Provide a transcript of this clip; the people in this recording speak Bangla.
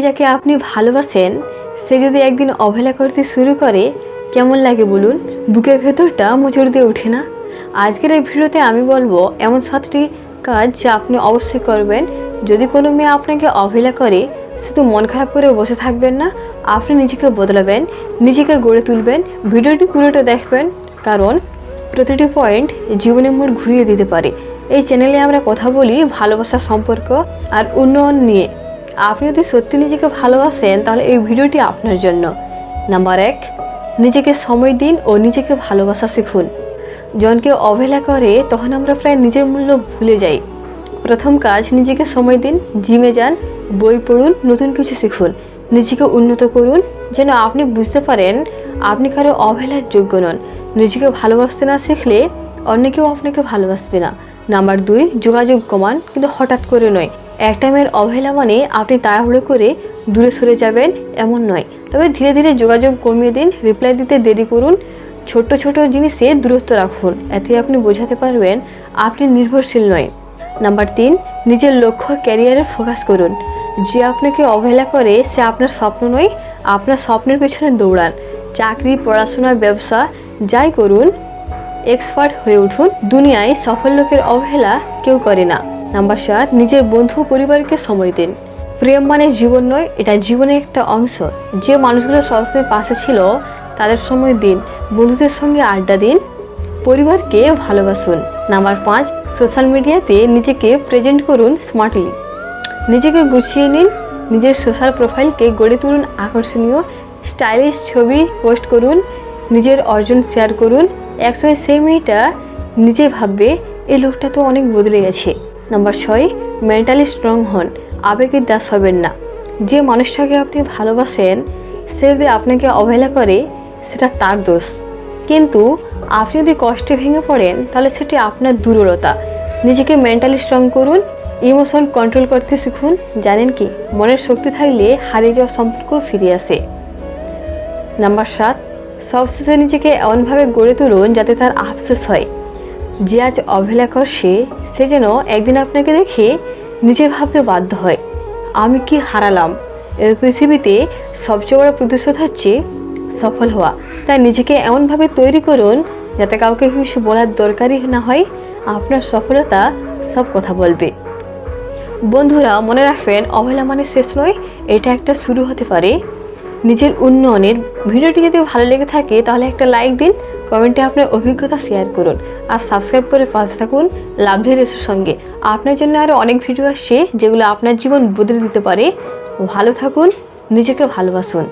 যাকে আপনি ভালোবাসেন সে যদি একদিন অবহেলা করতে শুরু করে কেমন লাগে বলুন? বুকের ভেতরটা মোচড় দিয়ে ওঠে না? আজকের এই ভিডিওতে আমি বলবো এমন 7টি কাজ যা আপনি অবশ্যই করবেন যদি কোনো মেয়ে আপনাকে অবহেলা করে। শুধু মন খারাপ করে বসে থাকবেন না, আপনি নিজেকে বদলাবেন, নিজেকে গড়ে তুলবেন। ভিডিওটি পুরোটা দেখবেন, কারণ প্রতিটি পয়েন্ট জীবনের মোড় ঘুরিয়ে দিতে পারে। এই চ্যানেলে আমরা কথা বলি ভালোবাসার সম্পর্ক আর উন্নয়ন নিয়ে। আপনি যদি সত্যি নিজেকে ভালোবাসেন তাহলে এই ভিডিওটি আপনার জন্য। নাম্বার 1, নিজেকে সময় দিন ও নিজেকে ভালোবাসা শিখুন। যখন কেউ অবহেলা করে তখন আমরা প্রায় নিজের মূল্য ভুলে যাই। প্রথম কাজ, নিজেকে সময় দিন। জিমে যান, বই পড়ুন, নতুন কিছু শিখুন, নিজেকে উন্নত করুন, যেন আপনি বুঝতে পারেন আপনি কারো অবহেলার যোগ্য নন। নিজেকে ভালোবাসতে না শিখলে অন্য কেউ আপনাকে ভালোবাসবে না। নাম্বার 2, যোগাযোগ কমান, কিন্তু হঠাৎ করে নয়। এক টাইমের অবহেলা মানে আপনি তাড়াহুড়ো করে দূরে সরে যাবেন এমন নয়, তবে ধীরে ধীরে যোগাযোগ কমিয়ে দিন, রিপ্লাই দিতে দেরি করুন, ছোট ছোট জিনিসে দূরত্ব রাখুন। এতে আপনি বোঝাতে পারবেন আপনি নির্ভরশীল নয়। নাম্বার 3, নিজের লক্ষ্য ক্যারিয়ারে ফোকাস করুন। যে আপনাকে অবহেলা করে সে আপনার স্বপ্ন নয়, আপনার স্বপ্নের পেছনে দৌড়ান। চাকরি, পড়াশোনা, ব্যবসা যাই করুন, এক্সপার্ট হয়ে উঠুন। দুনিয়ায় সফল লোকের অবহেলা কেউ করে না। নাম্বার 7, নিজের বন্ধু পরিবারকে সময় দিন। প্রেম মানে জীবন নয়, এটা জীবনের একটা অংশ। যে মানুষগুলো সবসময় পাশে ছিল তাদের সময় দিন, বন্ধুদের সঙ্গে আড্ডা দিন, পরিবারকে ভালোবাসুন। নাম্বার 5, সোশ্যাল মিডিয়াতে নিজেকে প্রেজেন্ট করুন স্মার্টলি। নিজেকে গুছিয়ে নিন, নিজের সোশ্যাল প্রোফাইলকে গড়ে তুলুন আকর্ষণীয়, স্টাইলিশ ছবি পোস্ট করুন, নিজের অর্জন শেয়ার করুন। একসময় সেই মেয়েটা নিজে ভাববে এই লোকটা তো অনেক বদলে গেছে। নাম্বার 6, মেন্টালি স্ট্রং হন, আবেগের দাস হবেন না। যে মানুষটাকে আপনি ভালোবাসেন সে যদি আপনাকে অবহেলা করে সেটা তার দোষ, কিন্তু আপনি যদি কষ্টে ভেঙে পড়েন তাহলে সেটি আপনার দুর্বলতা। নিজেকে মেন্টালি স্ট্রং করুন, ইমোশন কন্ট্রোল করতে শিখুন। জানেন কি, মনের শক্তি থাকলে হারিয়ে যাওয়া সম্পর্ক ফিরে আসে। নাম্বার 7, সবশেষে নিজেকে এমনভাবে গড়ে তুলুন যাতে তার আফসোস হয়। যে আজ অবহেলা করছে সে যেন একদিন আপনাকে দেখে নিজে ভাবতে বাধ্য হয়, আমি কি হারালাম। এই পৃথিবীতে সবচেয়ে বড় প্রতিশোধ হচ্ছে সফল হওয়া। তাই নিজেকে এমনভাবে তৈরি করুন যাতে কাউকে কিছু বলার দরকারই না হয়, আপনার সফলতা সব কথা বলবে। বন্ধুরা, মনে রাখবেন অবহেলা মানে শেষ নয়, এটা একটা শুরু হতে পারে নিজের উন্নয়নের। ভিডিওটি যদি ভালো লেগে থাকে তাহলে একটা লাইক দিন, কমেন্টে আপনার অভিজ্ঞতা শেয়ার করুন, আর সাবস্ক্রাইব করে পাশে থাকুন লাভলি রেসুর সঙ্গে। আপনার জন্য আরও অনেক ভিডিও আসছে যেগুলো আপনার জীবন বদলে দিতে পারে। ভালো থাকুন, নিজেকে ভালোবাসুন।